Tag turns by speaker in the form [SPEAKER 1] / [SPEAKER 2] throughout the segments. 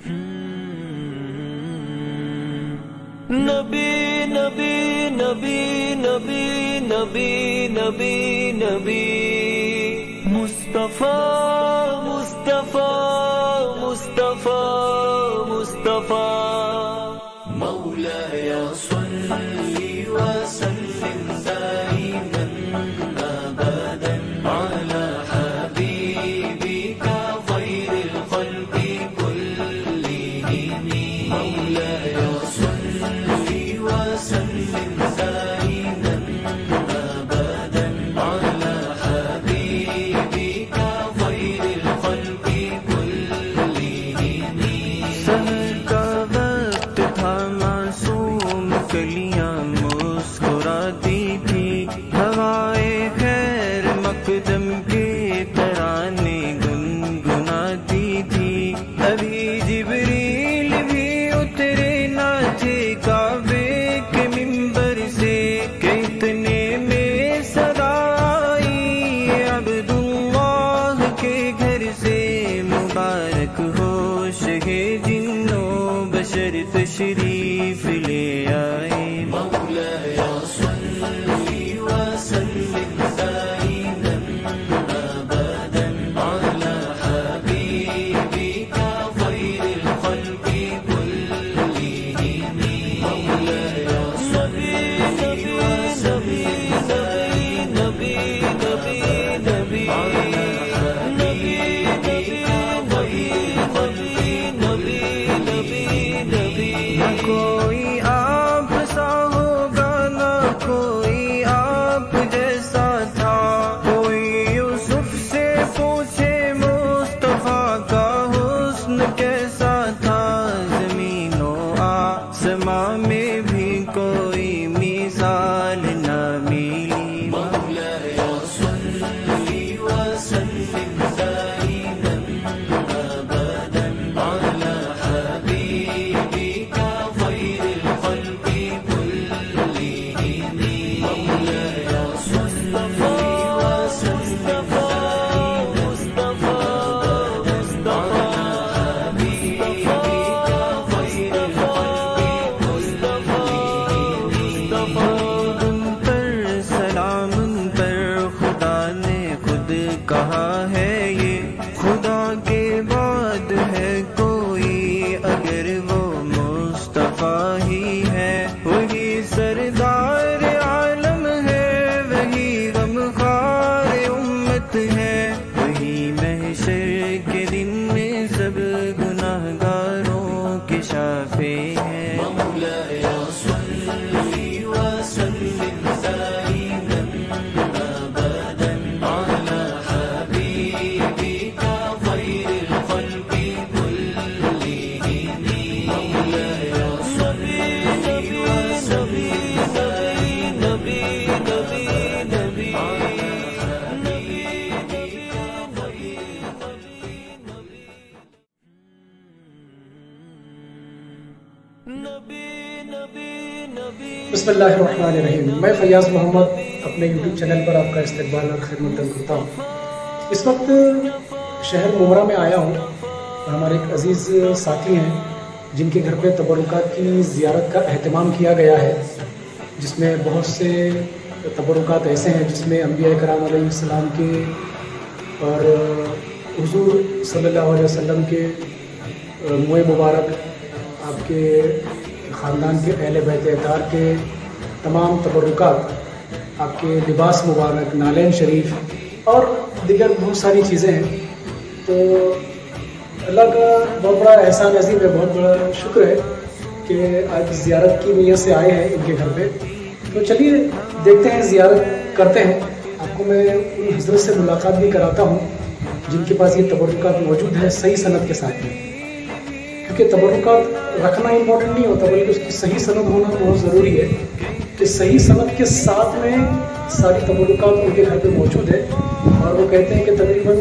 [SPEAKER 1] نبی نبی نبی نبی نبی نبی نبی مصطفیٰ مصطفیٰ مصطفیٰ مصطفیٰ مولاي صل وسلم دائما ابدا على حبيبك خير الخلق كلهم مولاي صل وسلم دائما ابدا على حبيبك خير الخلق كلهم سحر کا وقت تھا معصوم کلیاں مسکراتی تھی ہوائے خیر مقدم کے ترانے گنگناتی تھی ابھی جبریل بھی اترے نہ تھے کعبے کے منبر سے کہ اتنے میں صدا آئی عبداللہ کے گھر سے مبارک ہو شہ جنوں بشر تشریف لے آئے مولاي صل وسلم دائما ابدا على حبيبك خير الخلق كلهم مولاي صل وسلم دائما ابدا على حبيبك نہ کوئی آپ سا ہوگا نہ کوئی آپ جیسا تھا کوئی یوسف سے پوچھے مصطفیٰ کا حسن کیسا تھا زمین و آسماں میں بھی کوئی مثال نہ ملی مولاي صل وسلم دائما ابدا على حبيبك خير الخلق كلهم مولاي صل وسلم دائما ابدا على حبيبك خير الخلق كلهم ان پر سلام ان پر خدا نے خود کہا ہے یہ خدا کے بعد ہے کوئی اگر وہ مصطفیٰ ہی ہے وہی سردار عالم ہے وہی غمخوار امت ہے وہی محشر کے دن میں سب گناہ گاروں کے شافع ہے مولاي صل وسلم دائما ابدا على حبيبك خير الخلق كلهم مولاي صل وسلم دائما ابدا على حبيبك
[SPEAKER 2] بسم اللہ الرحمن الرحیم. میں فیاض محمد اپنے یوٹیوب چینل پر آپ کا استقبال اور خدمت کرتا ہوں. اس وقت شہر ممرہ میں آیا ہوں اور ہمارے ایک عزیز ساتھی ہیں جن کے گھر پہ تبرکات کی زیارت کا اہتمام کیا گیا ہے جس میں بہت سے تبرکات ایسے ہیں جس میں انبیاء کرام علیہ السلام کے اور حضور صلی اللہ علیہ وسلم کے منہ مبارک آپ کے خاندان کے اہل بیت اطہار کے تمام تبرکات آپ کے لباس مبارک نالین شریف اور دیگر بہت ساری چیزیں ہیں. تو اللہ کا بہت بڑا احسان عظیم ہے بہت بڑا شکر ہے کہ آج زیارت کی نیت سے آئے ہیں ان کے گھر پہ. تو چلیے دیکھتے ہیں زیارت کرتے ہیں. آپ کو میں ان حضرت سے ملاقات بھی کراتا ہوں جن کے پاس یہ تبرکات موجود ہے صحیح سند کے ساتھ میں کیونکہ تبرکات رکھنا امپورٹنٹ نہیں ہوتا بلکہ اس کی صحیح سند ہونا بہت ضروری ہے کہ صحیح سند کے ساتھ میں ساری تبرکات ان کے گھر پہ موجود ہے. اور وہ کہتے ہیں کہ تقریباً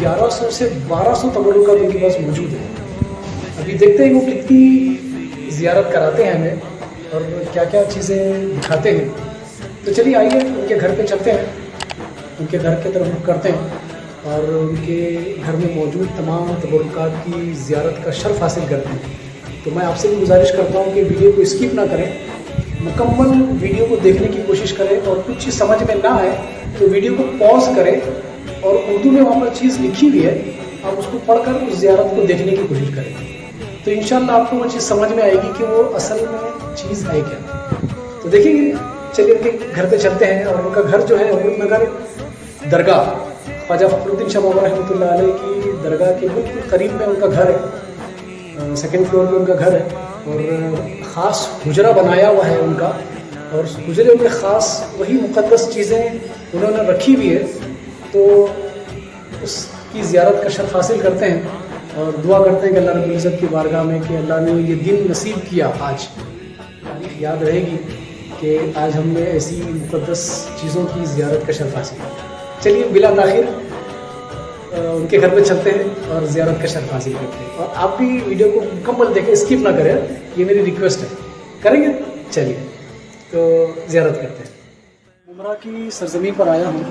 [SPEAKER 2] 1100 سے 1200 تبرکات ان کے پاس موجود ہے. ابھی دیکھتے ہیں وہ کتنی زیارت کراتے ہیں ہمیں اور کیا کیا چیزیں دکھاتے ہیں. تو چلیے آئیے ان کے گھر پہ چلتے ہیں ان کے گھر کی طرف رخ کرتے ہیں اور ان کے گھر میں موجود تمام تبرکات کی زیارت کا شرف حاصل کرتے ہیں. تو میں آپ سے بھی گزارش کرتا ہوں کہ ویڈیو کو اسکپ نہ کریں, مکمل ویڈیو کو دیکھنے کی کوشش کریں, اور کچھ چیز سمجھ میں نہ آئے تو ویڈیو کو پاز کریں, اور اردو میں وہاں پر چیز لکھی ہوئی ہے, آپ اس کو پڑھ کر اس زیارت کو دیکھنے کی کوشش کریں. تو انشاءاللہ آپ کو وہ چیز سمجھ میں آئے گی کہ وہ اصل میں چیز ہے کیا. تو دیکھیں گے, چلیے ان کے گھر پہ چلتے ہیں. اور ان کا گھر جو ہے امرت نگر درگاہ, خواجہ فخر الدین شاہ بابا رحمۃ اللہ علیہ کی درگاہ کے بالکل قریب میں ان کا گھر ہے. سیکنڈ فلور پہ ان کا گھر ہے, اور خاص حجرہ بنایا ہوا ہے ان کا, اور اس حجرے میں خاص وہی مقدس چیزیں انہوں نے رکھی ہوئی ہے. تو اس کی زیارت کا شرف حاصل کرتے ہیں, اور دعا کرتے ہیں کہ اللہ رب العزت کی بارگاہ میں کہ اللہ نے یہ دن نصیب کیا. آج تاریخ یاد رہے گی کہ آج ہم نے ایسی مقدس چیزوں کی زیارت کا شرف حاصل کیا. چلیے بلا تاخیر ان کے گھر پہ چلتے ہیں اور زیارت کا شرف حاصل کرتے ہیں. اور آپ بھی ویڈیو کو مکمل دیکھیں, اسکپ نہ کریں, یہ میری ریکویسٹ ہے. کریں گے؟ چلیے تو زیارت کرتے ہیں. عمرہ کی سرزمین پر آیا ہوں,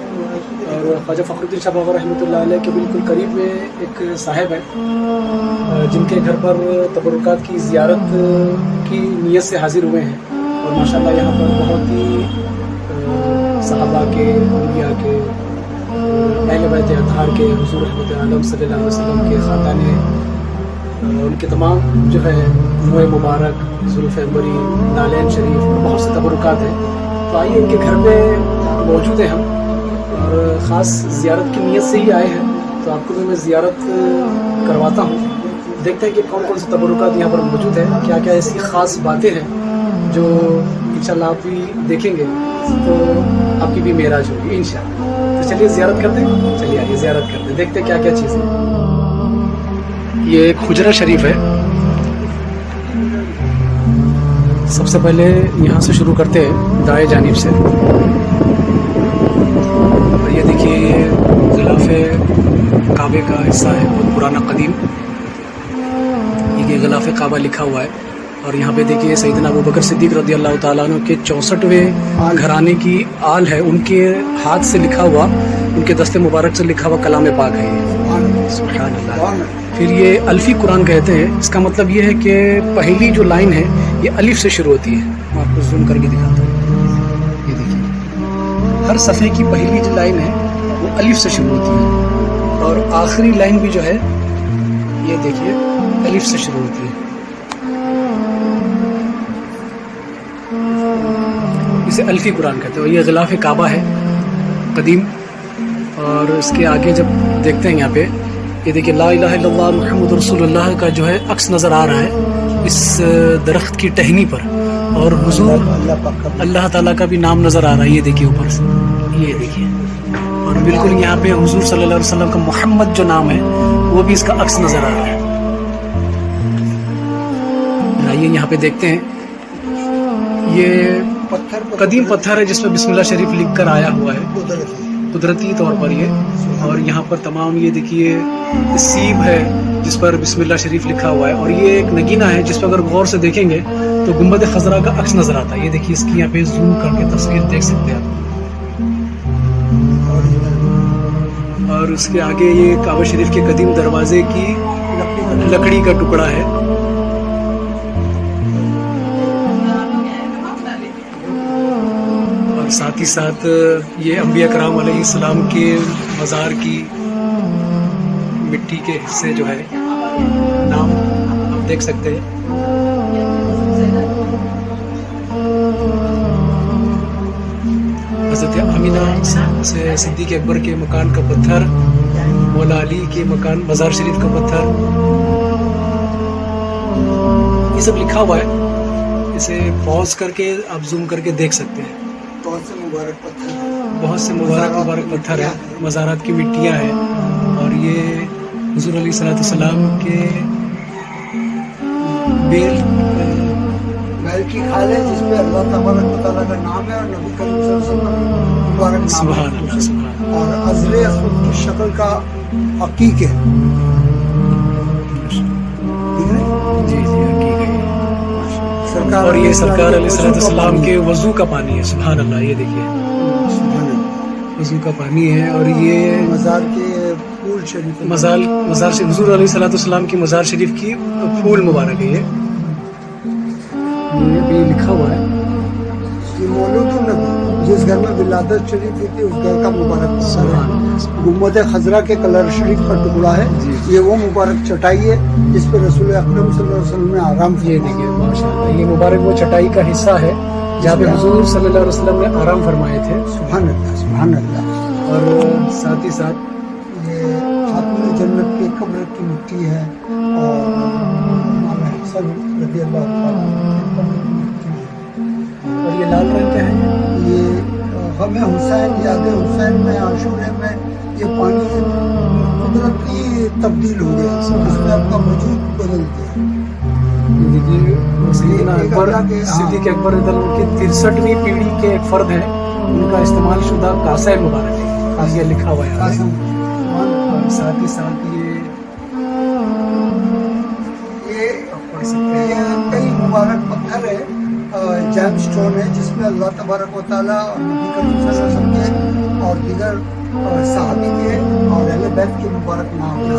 [SPEAKER 2] اور خواجہ فخر الدین شاہ بابا رحمۃ اللہ علیہ کے بالکل قریب میں ایک صاحب ہیں جن کے گھر پر تبرکات کی زیارت کی نیت سے حاضر ہوئے ہیں. اور ماشاءاللہ یہاں پر بہت ہی صحابہ کے, انبیاء کے, اہل بیت اطہار کے, حضور رحمت عالم صلی اللہ علیہ وسلم کے خاندان ہیں. ان کے تمام جو ہے موئے مبارک, زلف عنبری, نالین شریف, بہت سے تبرکات ہیں. تو آئیے ان کے گھر پہ موجود ہیں ہم, اور خاص زیارت کی نیت سے ہی آئے ہیں. تو آپ کو بھی میں زیارت کرواتا ہوں. دیکھتے ہیں کہ کون کون سے تبرکات یہاں پر موجود ہیں, کیا کیا ایسی خاص باتیں ہیں جو انشاءاللہ آپ بھی دیکھیں گے تو آپ کی بھی معراج ہوگی انشاءاللہ. تو چلیے زیارت کرتے ہیں. چلیے آئیے زیارت کرتے ہیں, دیکھتے ہیں کیا کیا چیزیں. یہ ایک حجرہ شریف ہے. سب سے پہلے یہاں سے شروع کرتے ہیں, دائیں جانب سے. اور یہ دیکھیے یہ غلاف کعبے کا حصہ ہے, بہت پرانا قدیم. یہ غلاف کعبہ لکھا ہوا ہے. اور یہاں پہ دیکھیے سیدنا ابوبکر صدیق رضی اللہ تعالیٰ عنہ کے 64ویں گھرانے کی آل ہے, ان کے ہاتھ سے لکھا ہوا, ان کے دست مبارک سے لکھا ہوا کلام پاک ہے یہ. سبحان اللہ. پھر یہ الفی قرآن کہتے ہیں. اس کا مطلب یہ ہے کہ پہلی جو لائن ہے یہ الف سے شروع ہوتی ہے. میں آپ کو زوم کر کے دکھاتا ہوں. یہ دیکھیے ہر صفحے کی پہلی جو لائن ہے وہ الف سے شروع ہوتی ہے, اور آخری لائن بھی جو ہے یہ دیکھیے الف سے شروع ہوتی ہے. اسے الفی قرآن کہتے ہیں. اور یہ غلاف کعبہ ہے قدیم. اور اس کے آگے جب دیکھتے ہیں یہاں پہ یہ دیکھیے لا الہ الا اللہ محمد رسول اللہ کا جو ہے عکس نظر آ رہا ہے اس درخت کی ٹہنی پر. اور حضور اللہ تعالیٰ کا بھی نام نظر آ رہا ہے. یہ دیکھیے اوپر سے, یہ دیکھیے. اور بالکل یہاں پہ حضور صلی اللہ علیہ وسلم کا محمد جو نام ہے وہ بھی اس کا عکس نظر آ رہا ہے. آئیے یہاں پہ دیکھتے ہیں. یہ قدیم پتھر ہے جس پہ بسم اللہ شریف لکھ کر آیا ہوا ہے قدرتی طور پر یہ. اور یہاں پر تمام یہ دیکھیے سیب ہے جس پر بسم اللہ شریف لکھا ہوا ہے. اور یہ ایک نگینہ ہے جس پہ اگر غور سے دیکھیں گے تو گنبد خضرا کا عکس نظر آتا ہے. یہ دیکھیے اس کی یہاں پہ زوم کر کے تصویر دیکھ سکتے ہیں آپ. اور اس کے آگے یہ کعبہ شریف کے قدیم دروازے کی لکڑی کا ٹکڑا ہے. ساتھ ہی ساتھ یہ انبیاء کرام علیہ السلام کے مزار کی مٹی کے حصے جو ہے نام آپ دیکھ سکتے ہیں. حضرت آمینہ سے صدیق اکبر کے مکان کا پتھر, مولا علی کے مکان مزار شریف کا پتھر, یہ سب لکھا ہوا ہے. اسے پاز کر کے آپ زوم کر کے دیکھ سکتے ہیں. بہت سے مبارک پتھر ہیں, مزارات کی مٹیاں ہیں. اور یہ حضور علیہ السلام کے بیل
[SPEAKER 3] کی کھال ہے جس پہ اللہ تبارک و تعالیٰ کا نام ہے اور نبی کریم صلی اللہ علیہ وسلم مبارک نام
[SPEAKER 2] سبحان اللہ, سبحان اللہ.
[SPEAKER 3] اور ازل اسود کی شکل کا حقیق ہے.
[SPEAKER 2] جی جی حقیق ہے.
[SPEAKER 3] اور
[SPEAKER 2] یہ سرکار علیہ السلام کے وضو کا پانی ہے. سبحان اللہ. یہ دیکھیے وضو کا پانی ہے. اور یہ
[SPEAKER 3] مزار کے फूल शरीफ है।
[SPEAKER 2] मज़ार शरीफ हुजूर अलैहिस्सलाम की मज़ार शरीफ की फूल मुबारक है ये भी लिखा हुआ है।
[SPEAKER 3] ये मौलूद नबी जिस घर में विलादत शरीफ हुई थी उस घर का मुबारक पत्थर है। गुम्बद खजरा के कलर शरीफ का टुकड़ा है। ये वो मुबारक चटाई है जिस पर रसूल अकरम सल्लल्लाहु अलैहि वसल्लम ने आराम
[SPEAKER 2] ये देखिए माशाअल्लाह, ये मुबारक वो चटाई का हिस्सा है जहाँ पे हुजूर सल्लल्लाहु अलैहि वसल्लम ने आराम फरमाए थे।
[SPEAKER 3] सुभान अल्लाह, सुभान अल्लाह।
[SPEAKER 2] और साथ ही साथ
[SPEAKER 3] ये खातून जन्नत के कब्र की मिट्टी है और इमाम हसन रज़ी अल्लाह तआला के कब्र की मिट्टी है।
[SPEAKER 2] और ये लाल रंग क्या है?
[SPEAKER 3] ये गम हुसैन, याद हुसैन में, आशूरे में ये पानी कुदरती तब्दील हो गया, इसमें आपका वजूद बदल गया।
[SPEAKER 2] ये देखिए सैयदना अकबर सिद्दीक़ अकबर रज़ियल्लाहु अन्हु की 63वीं पीढ़ी के एक फर्द है, उनका इस्तेमाल शुदा कासा मुबारक है, ये लिखा हुआ है। और साथ ही साथ ये आप पढ़ सकते हैं,
[SPEAKER 3] ये कई मुबारक पत्थर है, जैम स्टोन है जिसमें अल्लाह तबारक व तआला और नबी करीम सल्लल्लाहु अलैहि वसल्लम के और दीगर सहाबी के और अहले बैत के मुबारक नाम है।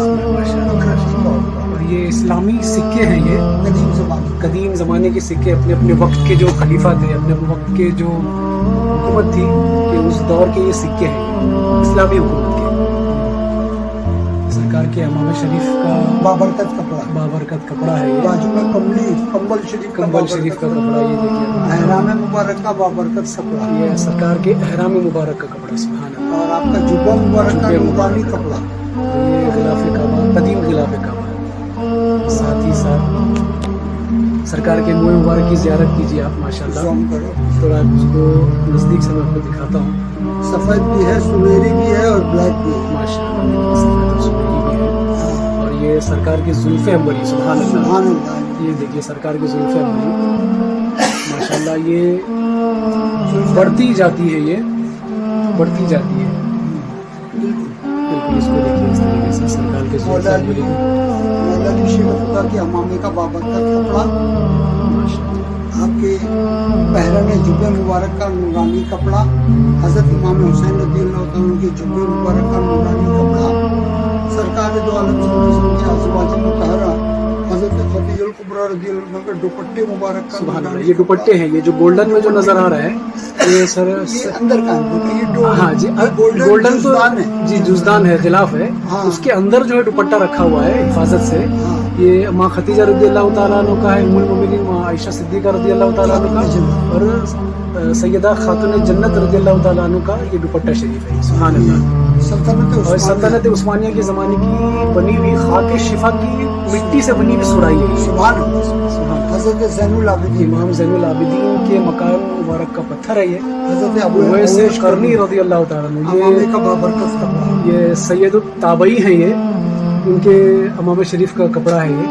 [SPEAKER 2] और ये इस्लामी सिक्के हैं, ये
[SPEAKER 3] कदीम ज़माने
[SPEAKER 2] ज़माने के सिक्के, अपने अपने वक्त के जो खलीफा थे, अपने वक्त के जो हुकूमत थी कि उस दौर के ये सिक्के हैं इस्लामी हुकूमत के। सरकार के इमाम शरीफ का बाबरकत कपड़ा है ये,
[SPEAKER 3] बाजू में कंबल शरीफ
[SPEAKER 2] का कपड़ा, ये देखिए
[SPEAKER 3] एहराम मुबारक का बाबरकत कपड़ा,
[SPEAKER 2] ये सरकार के एहराम मुबारक का कपड़ा, सुभान अल्लाह।
[SPEAKER 3] और आपका जुब्बा मुबारक का नूरानी कपड़ा,
[SPEAKER 2] ये गिलाफ काबा, कदीम गिलाफ काबा। साथ ही साथ सरकार के मुँह मुबारक की ज़ियारत कीजिए आप, माशाल्लाह।
[SPEAKER 3] ज़ूम करो,
[SPEAKER 2] थोड़ा उसको नज़दीक से मैं आपको दिखाता हूँ।
[SPEAKER 3] सफ़ेद भी है, सुनहरी भी है और ब्लैक भी है।
[SPEAKER 2] माशाल्लाह सफ़ेद और सुनहरी भी है। और ये सरकार की जुल्फ़े अंबरी, सुभान अल्लाह।
[SPEAKER 3] सुभान अल्लाह।
[SPEAKER 2] ये देखिए सरकार की जुल्फ़े अंबरी, माशाल्लाह ये बढ़ती जाती है, ये बढ़ती जाती है। बिल्कुल इसको देखिए इस तरीके से सरकार के जुल्फ़े अंबरी,
[SPEAKER 3] मौला की शेर खुदा की हमामे का बाबरकत कपड़ा,
[SPEAKER 2] माशाल्लाह।
[SPEAKER 3] आपके पहरने जुब्बे मुबारक का नूरानी कपड़ा, हज़रत इमाम हुसैन रज़ियल्लाहु तआला के जुब्बे मुबारक का नूरानी कपड़ा, सरकार दो आलम सल्लल्लाहु अलैहि वसल्लम की अज़वाज मुतहरा हज़रत खदीजा कुबरा रज़ियल्लाहु अन्हा के दुपट्टे मुबारक का,
[SPEAKER 2] सुभान अल्लाह। ये दुपट्टे हैं, ये जो गोल्डन में जो नजर आ रहा है ये सर
[SPEAKER 3] ये अंदर का है, ये
[SPEAKER 2] हाँ जी, गोल्डन तो जी जुज़दान है, गिलाफ है।
[SPEAKER 3] हाँ।
[SPEAKER 2] उसके अंदर जो है दुपट्टा रखा हुआ है हिफाजत से।
[SPEAKER 3] हाँ।
[SPEAKER 2] ये माँ खदीजा रज़ियल्लाहु ताला अन्हा का है, उम्मुल मोमिनीन माँ आयशा सिद्दीक़ा रज़ियल्लाहु ताला अन्हा का, और सैयदा खातून जन्नत रज़ियल्लाहु ताला अन्हा का ये दुपट्टा शरीफ है, सुभान अल्लाह। और सल्तनत उस्मानिया के ज़माने की बनी हुई खाके शिफा की मिट्टी से बनी हुई सुराही है,
[SPEAKER 3] सुभान अल्लाह। हज़रत ज़ैनुल आबिदीन,
[SPEAKER 2] इमाम ज़ैनुल आबिदीन के मकाम मुबारक का पत्थर है ये,
[SPEAKER 3] हज़रत अबू
[SPEAKER 2] उवैस करनी रज़ियल्लाहु ताला अन्हु,
[SPEAKER 3] हमामे का बाबरकत कपड़ा,
[SPEAKER 2] ये सैयदुत ताबई हैं, ये उनके इमाम शरीफ का कपड़ा है ये,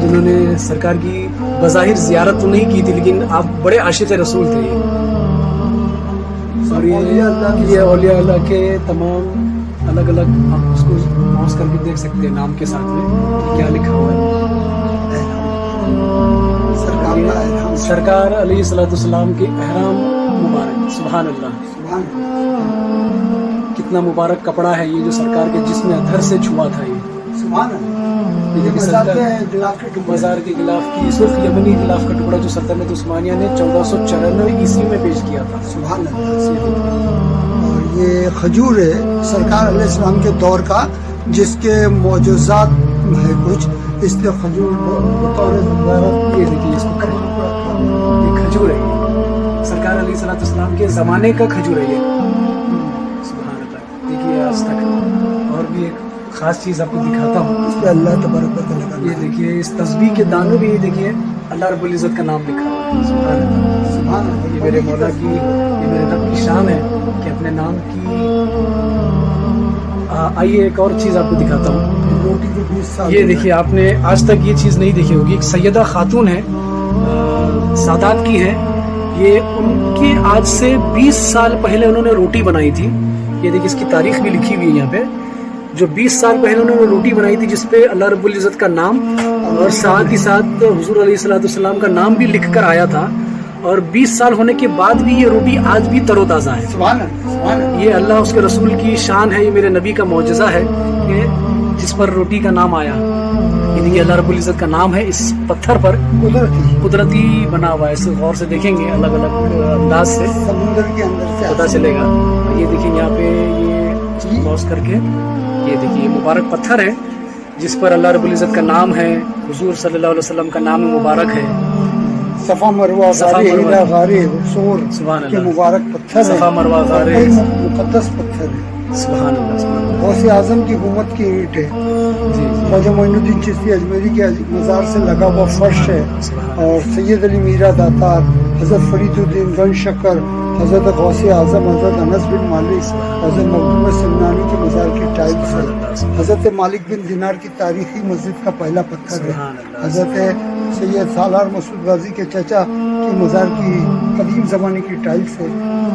[SPEAKER 2] जिन्होंने सरकार की बज़ाहिर ज़ियारत तो नहीं की थी लेकिन आप बड़े आशिक़ रसूल थे ये। और ये औलिया अल्लाह के तमाम अलग अलग, आप उसको पॉज करके देख सकते हैं नाम के साथ में क्या लिखा हुआ है।
[SPEAKER 3] सरकार का एहराम,
[SPEAKER 2] सरकार अलैहिस्सलाम के एहराम मुबारक, सुभान अल्लाह।
[SPEAKER 3] सुभान अल्लाह।
[SPEAKER 2] कितना मुबारक कपड़ा है ये, जो सरकार के जिस्म अधर से छुआ था ये।
[SPEAKER 3] सुभान अल्लाह।
[SPEAKER 2] ये देखिए मज़ार के गिलाफ की सुर्ख यमनी गिलाफ का टुकड़ा जो सल्तनत उस्मानिया ने 1494 ईस्वी में पेश किया था,
[SPEAKER 3] सुभान अल्लाह। और ये खजूर है सरकार अलैहिस्सलाम के दौर का, जिसके मौजूज़ात है कुछ, इसलिए खजूर बतौर ज़ियारत,
[SPEAKER 2] ये देखिए इसको ये खजूर है, ये सरकार अलैहिस्सलाम के ज़माने का खजूर है ये, सुभान अल्लाह। देखिए आज तक। और भी एक खास चीज़ आपको दिखाता हूँ,
[SPEAKER 3] इस पे अल्लाह तबारक व तआला का
[SPEAKER 2] ये देखिए इस तस्बीह के दानों भी, ये देखिए अल्लाह रब्बुल इज़्ज़त का नाम लिखा हुआ है, सुभान अल्लाह।
[SPEAKER 3] सुभान अल्लाह।
[SPEAKER 2] ये मेरे मौला की, ये मेरे रब की शान है कि अपने नाम की। आइए एक और चीज़ आपको दिखाता हूँ।
[SPEAKER 3] रोटी के 20 साल
[SPEAKER 2] ये देखिए, आपने आज तक ये चीज़ नहीं देखी होगी, एक सैयदा खातून है, सादात की है, ये उनके आज से 20 साल पहले उन्होंने रोटी बनाई थी। ये देखिए इसकी तारीख भी लिखी हुई है यहाँ पे, जो 20 साल पहले उन्होंने रोटी बनाई थी जिसपे अल्लाह रब्बुल इज़्ज़त का नाम और साथ ही साथ हुजूर अलैहिस्सलाम का नाम भी लिख कर आया था। اور 20 سال ہونے کے بعد بھی یہ روٹی آج بھی تروتازہ ہے.
[SPEAKER 3] سبحان اللہ سبحان اللہ.
[SPEAKER 2] یہ اللہ اس کے رسول کی شان ہے, یہ میرے نبی کا معجزہ ہے کہ جس پر روٹی کا نام آیا. یہ دیکھیے اللہ رب العزت کا نام ہے اس پتھر پر, قدرتی بنا ہوا ہے. اس غور سے دیکھیں گے الگ الگ انداز سے
[SPEAKER 3] سمندر کے اندر سے
[SPEAKER 2] پتہ چلے گا. یہ دیکھیں یہاں پہ یہ غوث کر کے, یہ دیکھیے یہ مبارک پتھر ہے جس پر اللہ رب العزت کا نام ہے, حضور صلی اللہ علیہ وسلم کا نام مبارک ہے.
[SPEAKER 3] صفا مروہ غار رسول
[SPEAKER 2] سبحان
[SPEAKER 3] کے
[SPEAKER 2] اللہ.
[SPEAKER 3] مبارک پتھر ہے,
[SPEAKER 2] صفا مروہ غار
[SPEAKER 3] مقدس پتھر ہے.
[SPEAKER 2] سبحان اللہ سبحان اللہ.
[SPEAKER 3] غوث اعظم کی حکومت کی اینٹ ہے.
[SPEAKER 2] جی
[SPEAKER 3] خواجہ معین الدین چشتی اجمیری کے مزار سے لگا ہوا فرش ہے. اور سید علی میرا داتار, حضرت فرید الدین گن شکر, حضرت غوث اعظم, حضرت انس بن مالک, حضرت محمد سمنانی کے مزار کی ٹائلس ہے. حضرت مالک بن دینار کی تاریخی مسجد کا پہلا پتھر ہے. حضرت سید سالار مسعود غازی کے چچا کی مزار کی قدیم زمانے کی ٹائلس ہے.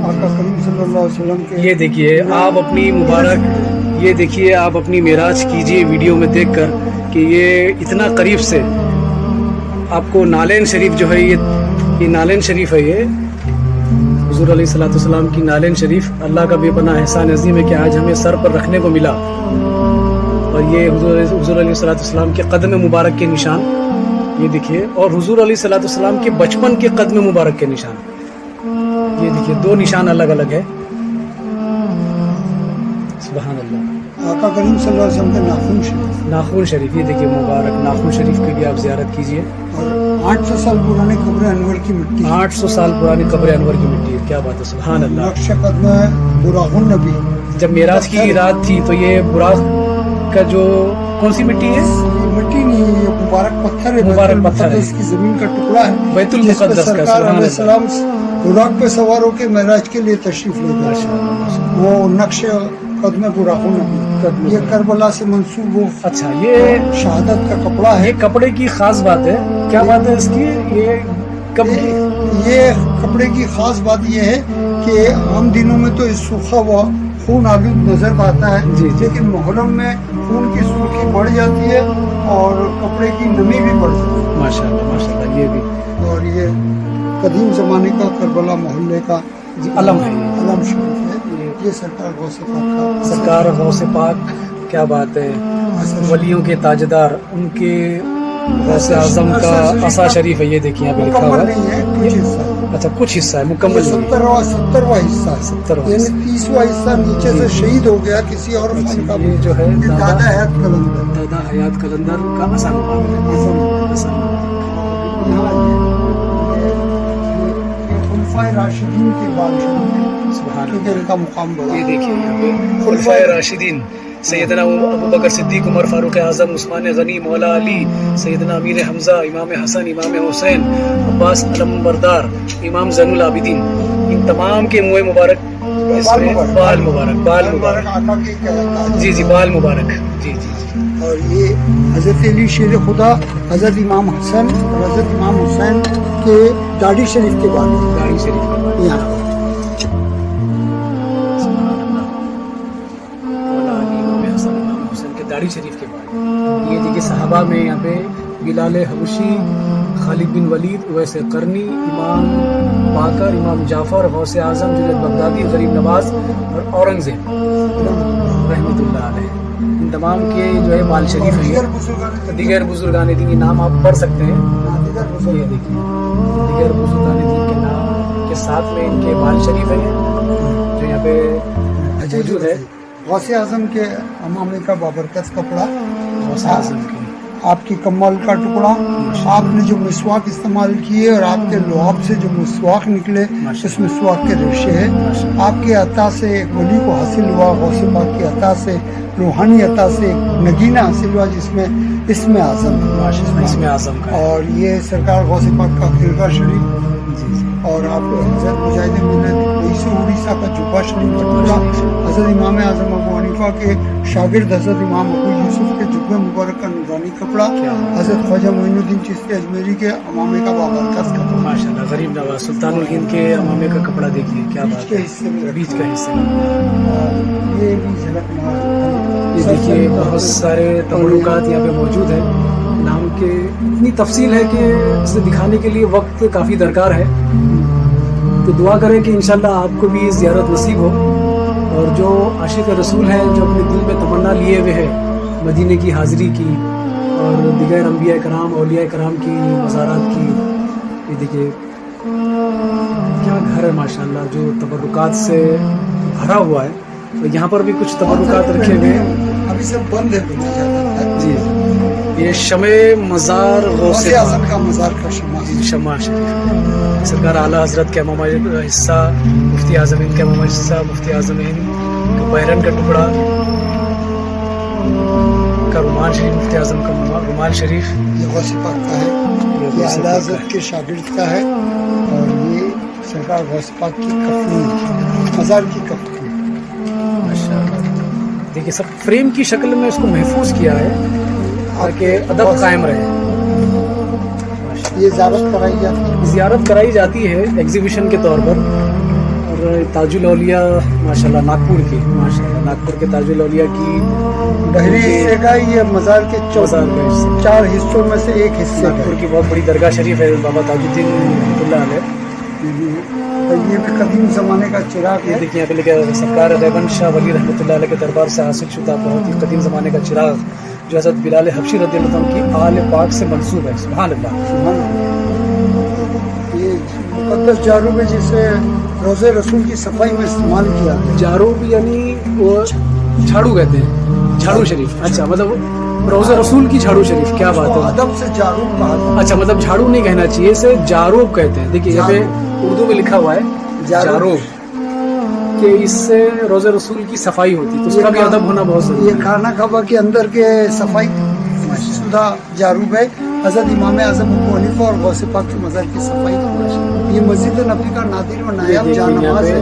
[SPEAKER 3] آقا کریم صلی اللہ علیہ وسلم کے
[SPEAKER 2] یہ دیکھیے آپ اپنی مبارک, یہ دیکھیے آپ اپنی معراج کیجئے ویڈیو میں دیکھ کر کہ یہ اتنا قریب سے آپ کو نالین شریف جو ہے, یہ نالین شریف ہے, یہ حضور علیہ الصلوۃ والسلام کی نالین شریف. اللہ کا بے پناہ احسان عظیم ہے کہ آج ہمیں سر پر رکھنے کو ملا. اور یہ حضور علیہ الصلوۃ والسلام کے قدم مبارک کے نشان, یہ دیکھیے, اور حضور علیہ الصلوۃ والسلام کے بچپن کے قدم مبارک کے نشان. یہ دیکھیے دو نشان الگ الگ ہے. سبحان اللہ.
[SPEAKER 3] آقا کریم صلی اللہ علیہ وسلم کے
[SPEAKER 2] ناخن شریف, یہ دیکھیے مبارک ناخن شریف کی بھی آپ زیارت کیجئے.
[SPEAKER 3] اور 800 سال پرانے قبر انور کی مٹی,
[SPEAKER 2] 800 سال پرانی قبر انور کی مٹی ہے. کیا بات ہے, سبحان اللہ.
[SPEAKER 3] نقش قدم ہے براق النبی.
[SPEAKER 2] جب معراج کی رات تھی تو یہ براق کا جو کون سی مٹی ہے,
[SPEAKER 3] مٹی نہیں, یہ مبارک پتھر ہے.
[SPEAKER 2] مبارک پتھر ہے,
[SPEAKER 3] اس کی زمین کا ٹکڑا ہے
[SPEAKER 2] بیت المقدس کا.
[SPEAKER 3] سرکار علیہ السلام براق پہ سوار ہو کے معراج کے لیے تشریف لے گئے. وہ نقش قدم براق النبی, یہ کربلا سے منسوب ہو.
[SPEAKER 2] اچھا, یہ
[SPEAKER 3] شہادت کا کپڑا ہے.
[SPEAKER 2] یہ کپڑے کی خاص بات ہے. کیا بات ہے اس کی, یہ کب کی,
[SPEAKER 3] یہ کپڑے کی خاص بات یہ ہے کہ عام دنوں میں تو اس سوکھا ہوا خون آلود نظر آتا ہے, لیکن محرم میں خون کی سرخی بڑھ جاتی ہے اور کپڑے کی نمی بھی بڑھ جاتی ہے.
[SPEAKER 2] ماشاء اللہ ماشاء اللہ. یہ بھی,
[SPEAKER 3] اور یہ قدیم زمانے کا کربلا محلے کا
[SPEAKER 2] علم ہے,
[SPEAKER 3] علم شریف ہے. یہ سرکار غوث پاک کا,
[SPEAKER 2] سرکار غوث پاک. کیا بات ہے, ولیوں کے تاجدار, ان کے غوث اعظم کا عصا شریف ہے. یہ دیکھیے یہاں پہ لکھا ہوا
[SPEAKER 3] مکمل نہیں ہے, کچھ حصہ ہے.
[SPEAKER 2] اچھا کچھ حصہ ہے, مکمل نہیں ہے.
[SPEAKER 3] 70واں حصہ ہے.
[SPEAKER 2] 70واں
[SPEAKER 3] یعنی 30واں حصہ نیچے سے شہید ہو گیا کسی اور فن کا.
[SPEAKER 2] یہ جو ہے
[SPEAKER 3] دادا حیات قلندر,
[SPEAKER 2] دادا حیات قلندر کا عصا مبارک ہے.
[SPEAKER 3] خلفائے راشدین کے بادشاہ
[SPEAKER 2] سبحان
[SPEAKER 3] کیونکہ ان کا مقام بڑا.
[SPEAKER 2] یہ دیکھیے یہاں پہ خلفائے راشدین, سیدنا ابو بکر صدیق, عمر فاروق اعظم, عثمان غنی, مولا علی, سیدنا امیر حمزہ, امام حسن, امام حسین, عباس علم بردار, امام زین العابدین, ان تمام کے منہ مبارک, بال مبارک, بال مبارک.
[SPEAKER 3] آقا کے کہتا.
[SPEAKER 2] جی جی بال مبارک. جی جی.
[SPEAKER 3] اور یہ حضرت علی شیر خدا, حضرت امام حسن اور حضرت امام حسین کے داڑھی شریف کے بعد
[SPEAKER 2] داڑھی شریف کے بعد
[SPEAKER 3] یہاں
[SPEAKER 2] داڑھی شریف کے بعد یہ دیکھیے صحابہ میں یہاں پہ بلال حبشی, خالد بن ولید, اویس قرنی, امام باقر, امام جعفر, غوث اعظم, جنید بغدادی, غریب نواز اور اورنگزیب رحمۃ اللہ علیہ. ان تمام کے جو ہے بال شریف ہیں. دیگر بزرگان دین کے نام آپ پڑھ سکتے ہیں. یہ دیکھیے دیگر بزرگان دین کے نام کے ساتھ میں ان کے بال شریف ہیں جو یہاں پہ موجود ہے.
[SPEAKER 3] غوث اعظم کے امامے کا بابرکت کپڑا,
[SPEAKER 2] غوث اعظم کے
[SPEAKER 3] آپ کی کمل کا ٹکڑا, آپ نے جو مسواک استعمال کیے اور آپ کے لعاب سے جو مسواک نکلے اس مسواک کے ریشے ہے. آپ کے عطا سے ایک ولی کو حاصل ہوا, غوث پاک کی عطا سے, روحانی عطا سے نگینہ حاصل ہوا جس میں اسم اعظم ہے. اور یہ سرکار غوث پاک کا خرقہ شریف, اور آپ حضرت مجاہد ملت اڑیسہ کا جبہ شریف کا ٹکڑا, حضرت امام اعظم ابو حنیفہ کے شاگرد حضرت امام ابو یوسف کے جبہ مبارک کا نورانی کپڑا, حضرت خواجہ معین الدین چشتی اجمیری کے امامے کا بابرکت کپڑا.
[SPEAKER 2] ماشاءاللہ, غریب نواز سلطان الہند کے امامے کا کپڑا دیکھیے, کیا
[SPEAKER 3] بیچ کے حصے میں,
[SPEAKER 2] بیچ کا حصہ.
[SPEAKER 3] یہ بھی جھلک
[SPEAKER 2] یہ دیکھیے بہت سارے تبرکات یہاں پہ موجود ہیں. نام کے اتنی تفصیل ہے کہ اسے دکھانے کے لیے وقت کافی درکار ہے. तो दुआ करें कि इंशाल्लाह आपको भी ज़ियारत नसीब हो, और जो आशिक रसूल हैं जो अपने दिल में तमन्ना लिए हुए हैं मदीने की हाज़िरी की और दिगर अंबिया कराम औलिया कराम की मज़ारात की, ये देखिए क्या घर है माशाल्लाह जो तबरुकात से भरा हुआ है। तो यहाँ पर भी कुछ तबरुकात रखे हुए हैं।
[SPEAKER 3] अभी सब बंद है बोला जाता है।
[SPEAKER 2] जी, ये शमे मज़ार
[SPEAKER 3] गौसे आज़म का मज़ार का
[SPEAKER 2] शमा शरीफ, सरकार आला हज़रत के अमामा हिस्सा, मुफ्ती आज़म हिंद के अमामा हिस्सा, मुफ्ती आज़म हिंद का बहरन का टुकड़ा का रुमाल शरीफ, मुफ्ती आज़म का रुमाल शरीफ,
[SPEAKER 3] ये गौसे पाक का है, ये आला हज़रत के शागिर्द का है, और ये सरकार गौसे पाक की कफनी, मज़ार की कफनी।
[SPEAKER 2] माशाअल्लाह। देखिए सब फ्रेम की शक्ल में इसको महफूज किया है ताकि अदब कायम रहे।
[SPEAKER 3] ये ज़ियारत कराई जाती है,
[SPEAKER 2] ज़ियारत कराई जाती है एग्जीबिशन के तौर पर। और ताजुल औलिया माशाल्लाह नागपुर की, माशाल्लाह नागपुर के ताजुल औलिया की
[SPEAKER 3] बहरी हिस्से का ये मज़ार के
[SPEAKER 2] मज़ार का हिस्सा।
[SPEAKER 3] 4 हिस्सों में से एक हिस्से का
[SPEAKER 2] नागपुर की बहुत बड़ी दरगाह शरीफ है बाबा ताजुद्दीन रहमतुल्लाह अलैह।
[SPEAKER 3] तो ये भी कदीम ज़माने का चिराग
[SPEAKER 2] ये
[SPEAKER 3] है।
[SPEAKER 2] देखिए यहाँ पे लिखा सरकार रेबन शाह वली रहमतुल्लाह अलैह के दरबार से हासिल शुदा बहुत ही कदीम ज़माने का चिराग जो हज़रत बिलाल हबशी रज़ियल्लाहु अन्हु की आल पाक से मंसूब है। सुभान अल्लाह।
[SPEAKER 3] ये मुक़द्दस जारू में जिसे रोज़े रसूल की सफाई में इस्तेमाल किया है।
[SPEAKER 2] जारू भी यानी वो झाड़ू कहते हैं, झाड़ू शरीफ। अच्छा, मतलब रोज़े रसूल की झाड़ू शरीफ, क्या बात
[SPEAKER 3] उसको
[SPEAKER 2] है।
[SPEAKER 3] अदब से जारू कहा जाता है।
[SPEAKER 2] अच्छा, मतलब झाड़ू नहीं कहना चाहिए, इसे जारूब कहते हैं। देखिए यहाँ पे उर्दू में लिखा हुआ है जारूब, कि इससे रोज़े रसूल की सफाई होती है, तो उसका भी अदब होना बहुत ज़रूरी
[SPEAKER 3] ये
[SPEAKER 2] है।
[SPEAKER 3] खाना कबा के अंदर के सफाई शुदा जारूब है। हज़रत इमाम आज़म अबू हनीफा और गौसे पाक की मज़ार की सफाई। ये मस्जिद नबी का नादिर व नायाब जानमाज़ है।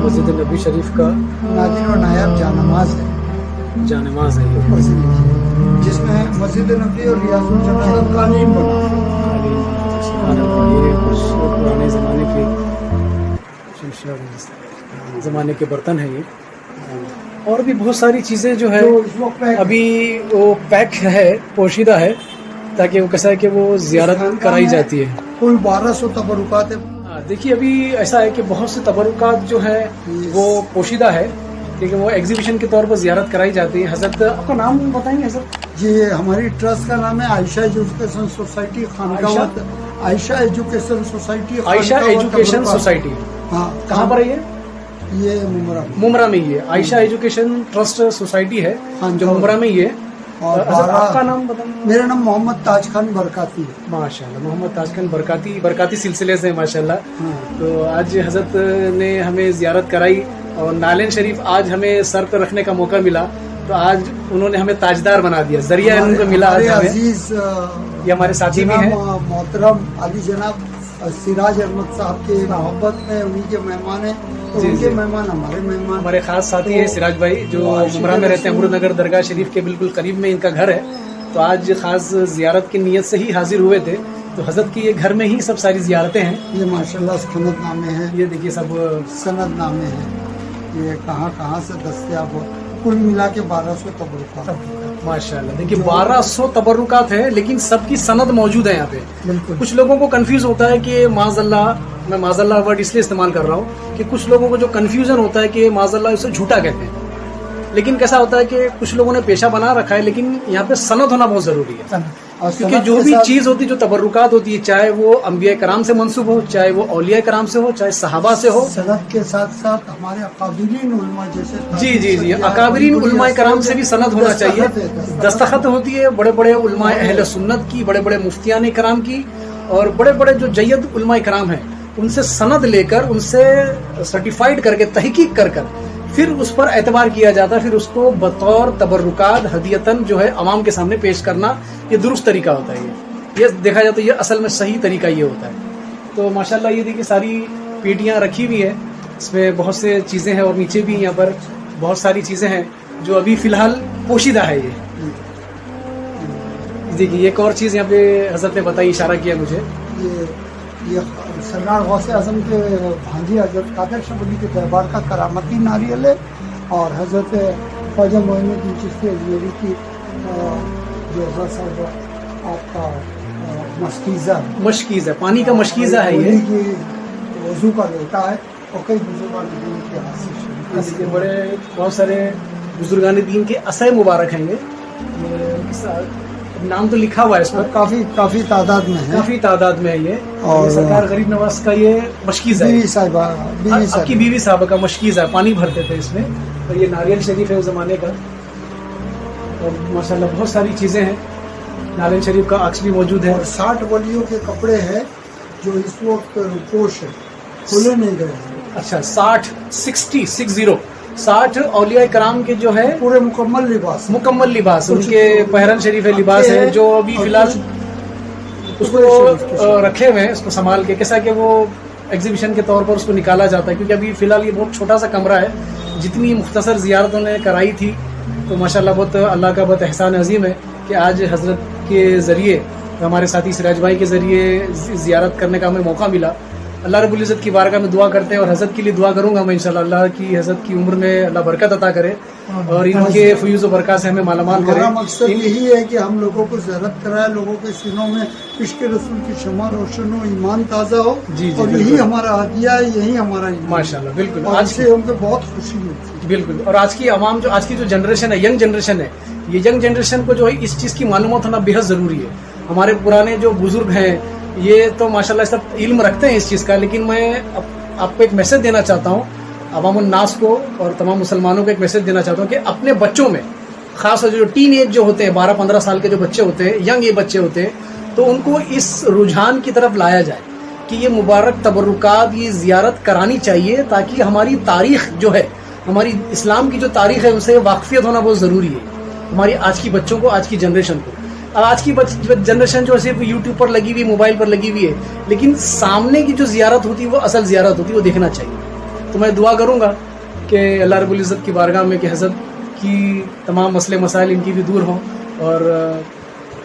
[SPEAKER 2] मस्जिद नबी शरीफ का
[SPEAKER 3] नादिर व नायाब जानमाज़ है,
[SPEAKER 2] जानमाज़ है ये।
[SPEAKER 3] ऊपर से लिखिए, जिसमें मस्जिद नबी और रियाजुल जन्नत का कालीन बना है।
[SPEAKER 2] ये कुछ पुराने ज़माने के बर्तन हैं ये, और भी बहुत सारी चीज़ें जो है
[SPEAKER 3] जो इस वक्त
[SPEAKER 2] अभी वो पैक है, पोशीदा है, ताकि वो कैसा है कि वो ज़ियारत कराई जाती है।
[SPEAKER 3] कुल 1200 तबरुकात है।
[SPEAKER 2] हाँ, देखिए अभी ऐसा है कि बहुत से तबरुकात जो है वो पोशीदा है, ठीक है, वो एग्जीबिशन के तौर पर ज़ियारत कराई जाती है। हज़रत आपका नाम बताएंगे हज़रत?
[SPEAKER 3] जी, हमारी ट्रस्ट का नाम है Ayesha education society Khankawat. Ayesha education society
[SPEAKER 2] Ayesha education society.
[SPEAKER 3] हाँ,
[SPEAKER 2] कहाँ पर है ये?
[SPEAKER 3] ये मुमरा।
[SPEAKER 2] मुमरा में ही है। आयशा एजुकेशन ट्रस्ट सोसाइटी है
[SPEAKER 3] हाँ,
[SPEAKER 2] जो मुमरा में ही है।
[SPEAKER 3] और
[SPEAKER 2] हज़रत आपका नाम बताएंगे?
[SPEAKER 3] मेरा नाम मोहम्मद ताज खान बरकाती है।
[SPEAKER 2] माशाल्लाह, मोहम्मद ताज खान बरकाती सिलसिले से माशाल्लाह।
[SPEAKER 3] हाँ।
[SPEAKER 2] तो आज हज़रत ने हमें ज़ियारत कराई और नालन शरीफ आज हमें सर पर रखने का मौका मिला, तो आज उन्होंने हमें ताजदार बना दिया, ज़रिया उनको मिला आज
[SPEAKER 3] हमारे
[SPEAKER 2] हमें।
[SPEAKER 3] अजीज
[SPEAKER 2] ये हमारे साथी भी हैं।
[SPEAKER 3] मोहतरम अली जनाब सिराज अहमद साहब के मोहब्बत में उन्हीं के मेहमान हैं, तो
[SPEAKER 2] जी,
[SPEAKER 3] उनके
[SPEAKER 2] जी।
[SPEAKER 3] मेहमान हमारे मेहमान।
[SPEAKER 2] हमारे खास साथी हैं सिराज भाई, जो मुमरा में रहते हैं, अमरुदनगर दरगाह शरीफ के बिल्कुल करीब में इनका घर है। तो आज खास ज़ियारत की नीयत से ही हाजिर हुए थे। तो हज़रत की ये घर में ही सब सारी ज़ियारतें हैं।
[SPEAKER 3] ये माशाल्लाह सनद नामे हैं,
[SPEAKER 2] ये देखिए सब
[SPEAKER 3] सनद नामे हैं, ये कहाँ कहाँ से दस्तयाब हो। कुल मिला के 1200 तबरुकात।
[SPEAKER 2] माशाल्लाह। देखिए 1200 तबरुकात है, लेकिन सबकी सनद मौजूद है यहाँ पे।
[SPEAKER 3] बिल्कुल।
[SPEAKER 2] कुछ लोगों को कंफ्यूज होता है कि माज़अल्लाह, मैं माज़अल्लाह वर्ड इसलिए इस्तेमाल कर रहा हूँ कि कुछ लोगों को जो कंफ्यूजन होता है कि माज़अल्लाह इसे झूठा कहते हैं, लेकिन कैसा होता है कि कुछ लोगों ने पेशा बना रखा है, लेकिन यहाँ पे सनद होना बहुत ज़रूरी है।
[SPEAKER 3] और
[SPEAKER 2] क्योंकि
[SPEAKER 3] सनद
[SPEAKER 2] जो
[SPEAKER 3] के
[SPEAKER 2] भी
[SPEAKER 3] साथ-
[SPEAKER 2] चीज़ होती है, जो तबरुकात होती है, चाहे वो अंबिया कराम से मंसूब हो, चाहे वो औलिया कराम से हो, चाहे सहाबा से हो।
[SPEAKER 3] सनद के साथ साथ हमारे अकाबिरीन उलमा जैसे
[SPEAKER 2] जी, अकाबरीन उलमाए कराम से भी सनद होना चाहिए। दस्तखत होती है बड़े बड़े उलमाए अहले सुन्नत की, बड़े बड़े मुफ्तियान कराम की, और बड़े बड़े जो जय्यद उलमाए कराम हैं उनसे सनद लेकर, उनसे सर्टिफाइड करके, तहकीक कर फिर उस पर एतबार किया जाता है। फिर उसको बतौर तबरुकात हदियतन जो है अवाम के सामने पेश करना, ये दुरुस्त तरीका होता है। ये देखा जाए तो ये असल में सही तरीका ये होता है। तो माशाल्लाह ये देखिए सारी पेटियाँ रखी हुई है, इसमें बहुत से चीज़ें हैं, और नीचे भी यहाँ पर बहुत सारी चीज़ें हैं जो अभी फ़िलहाल पोशीदा है। ये देखिए एक और चीज़ यहाँ पे हज़रत ने बताई, इशारा किया मुझे।
[SPEAKER 3] ये सरदार गौसे आज़म के भांजी हजरत कादर शाह वली के दरबार का करामती नारियल है, और हजरत ख्वाजा मोइनुद्दीन चिश्ती अजमेरी की जो साहब आपका मशकीज़ा
[SPEAKER 2] मशकीज़ा, पानी का मशकीज़ा है ये।
[SPEAKER 3] की वजू का लोटा है और कई बुजुर्गान दीन के हाथ से
[SPEAKER 2] इसके बड़े बहुत सारे बुजुर्गान दीन के असय मुबारक हैं ये नाम तो लिखा हुआ है इस पर,
[SPEAKER 3] काफी तादाद में है,
[SPEAKER 2] काफी तादाद में है ये।
[SPEAKER 3] और
[SPEAKER 2] ये सरकार गरीब नवाज का ये मशकीज़ है, आपकी बीवी साहब का मशकीज़ है, पानी भरते थे इसमें। और ये नारियल शरीफ है उस ज़माने का, और माशाल्लाह बहुत सारी चीज़ें हैं। नारियल शरीफ का अक्स भी मौजूद है।
[SPEAKER 3] और 60 वलियों के कपड़े हैं जो इस वक्त रुपोश है, खुले नहीं गए हैं।
[SPEAKER 2] अच्छा 60 औलिया कराम के जो है
[SPEAKER 3] पूरे मुकम्मल
[SPEAKER 2] लिबास उनके पहरन शरीफ लिबास है जो अभी फिलहाल उसको रखे हुए हैं, उसको संभाल के, कैसा कि वो एग्जीबिशन के तौर पर उसको निकाला जाता है, क्योंकि अभी फिलहाल ये बहुत छोटा सा कमरा है। जितनी मुख्तसर ज़ियारतों ने कराई थी तो माशाल्लाह बहुत अल्लाह का बहुत एहसान अजीम है कि आज हज़रत के ज़रिए, हमारे साथी सिराज भाई के ज़रिए ज़ियारत करने का हमें मौका मिला। अल्लाह रब्बुल इज़्ज़त की बारगाह में दुआ करते हैं, और हज़रत के लिए दुआ करूँगा मैं इंशाल्लाह, अल्लाह की हज़रत की उम्र में अल्लाह बरकत अता करे और इनके फयूज़ व बरकत से हमें मालामाल करे।
[SPEAKER 3] हमारा मकसद यही है कि हम लोगों को ज़ियारत कराए, लोगों के सीनों में इश्क़ रसूल की शमा रोशन हो, ईमान ताज़ा हो।
[SPEAKER 2] जी,
[SPEAKER 3] और यही हमारा हदिया है, यही हमारा ईमान।
[SPEAKER 2] माशाल्लाह, बिल्कुल।
[SPEAKER 3] आज से हमको बहुत खुशी मिलती है।
[SPEAKER 2] बिल्कुल। और आज की आवाम आज की जो जनरेशन है, यंग जनरेशन है, ये यंग जनरेशन को जो है इस चीज़ की मालूमात होना बेहद ज़रूरी है। हमारे पुराने जो बुजुर्ग हैं ये तो माशाल्लाह सब इल्म रखते हैं इस चीज़ का, लेकिन मैं आपको एक मैसेज देना चाहता हूँ, अवामुन नास को और तमाम मुसलमानों को एक मैसेज देना चाहता हूँ कि अपने बच्चों में, ख़ास जो टीन एज जो होते हैं, 12-15 साल के जो बच्चे होते हैं, यंग ये बच्चे होते हैं, तो उनको इस रुझान की तरफ लाया जाए कि ये मुबारक तबरुकात, ये ज़ियारत करानी चाहिए, ताकि हमारी तारीख़ जो है, हमारी इस्लाम की जो तारीख़ है, उनसे वाक़फियत होना बहुत ज़रूरी है हमारी आज की बच्चों को, आज की जनरेशन को। अब आज की जनरेशन जो सिर्फ यूट्यूब पर लगी हुई, मोबाइल पर लगी हुई है, लेकिन सामने की जो ज़ियारत होती है वो असल ज़ियारत होती है, वो देखना चाहिए। तो मैं दुआ करूँगा कि अल्लाह रब्बुल इज़्ज़त की बारगाह में कि हज़रत की तमाम मसले मसाइल इनकी भी दूर हों, और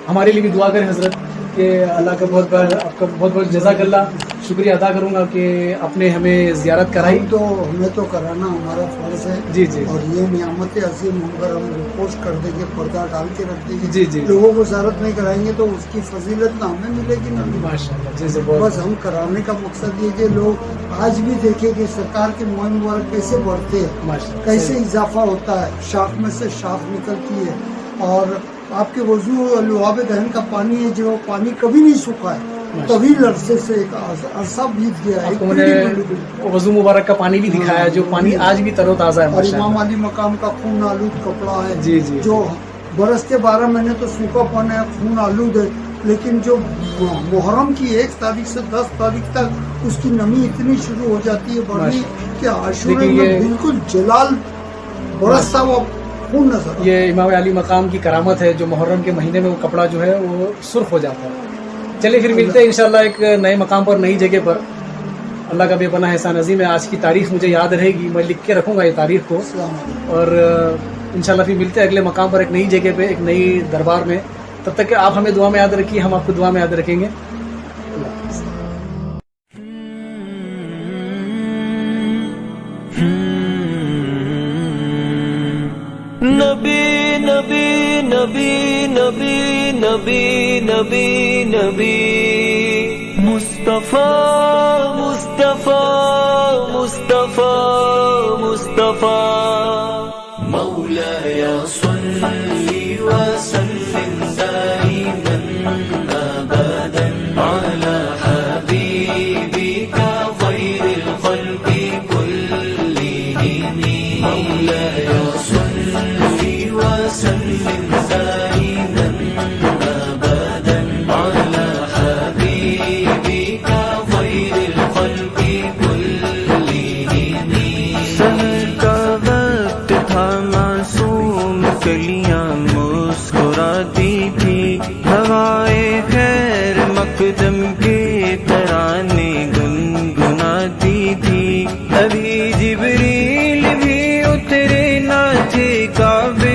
[SPEAKER 2] हमारे लिए भी दुआ करें हज़रत कि अल्लाह का आपका बहुत बहुत जज़ाकल्लाह, शुक्रिया अदा करूँगा कि आपने हमें ज़ियारत कराई।
[SPEAKER 3] तो हमें तो कराना हमारा फ़र्ज़ है।
[SPEAKER 2] जी जी।
[SPEAKER 3] और ये नियामत अज़ीम अगर हम रिपोर्ट कर देंगे, पर्दा डाल के रख देंगे,
[SPEAKER 2] जी जी,
[SPEAKER 3] लोगों को ज़ियारत नहीं कराएंगे तो उसकी फजीलत ना हमें मिलेगी ना।
[SPEAKER 2] माशाल्लाह जी।
[SPEAKER 3] बस हम कराने का मकसद ये कि लोग आज भी देखें कि सरकार के मुहिम मुबारक कैसे बढ़ते हैं, कैसे इजाफा होता है, शाख में से शाख निकलती है। और आपके वजू लुआब दहन का पानी है, जो पानी कभी नहीं सूखा है, तवील अरसे से एक अरसा बीत गया है।
[SPEAKER 2] वजू मुबारक का पानी भी दिखाया है, जो पानी आज भी तरोताज़ा है।
[SPEAKER 3] और इमाम अली मकाम का खून आलूद कपड़ा है।
[SPEAKER 2] जी जी।
[SPEAKER 3] जो बरस के 12 महीने तो सूखापन है, खून आलूद है, लेकिन जो मुहर्रम की 1 तारीख से 10 तारीख तक उसकी नमी इतनी शुरू हो जाती है बढ़नी कि आशूरे में बिल्कुल जलाल बरसता हुआ खून नजर।
[SPEAKER 2] ये इमाम अली मकाम की करामत है, जो मुहर्रम के महीने में वो कपड़ा जो है वो सुर्ख हो जाता है। चलिए फिर मिलते हैं इंशाल्लाह एक नए मकाम पर, नई जगह पर। अल्लाह का बेपनाह एहसान अज़ीम है। आज की तारीख़ मुझे याद रहेगी, मैं लिख के रखूँगा ये तारीख़ को, और इंशाल्लाह फिर मिलते हैं अगले मकाम पर, एक नई जगह पे, एक नई दरबार में। तब तक आप हमें दुआ में याद रखिए, हम आपको दुआ में याद रखेंगे।
[SPEAKER 1] नबी नबी नबी नबी नबी नबी नबी मुस्तफा मुस्तफा मुस्तफा मुस्तफा मौलाया सल्ली व सल्लिम दाइमन अबदन अला हबीबिका खैरिल खल्qi कुल्लिहिम मौलाया सल्ली व सल्लिम दाइमन अबदन अला हबीबिका खैरिल खल्qi कुल्लिहिम। सहर का वक्त था, मासूम कलियां मुस्कुराती थी, हवाए खैर मकदम के तराने गुनगुनाती थी। अभी जिब्रील भी उतरे ना थे काबे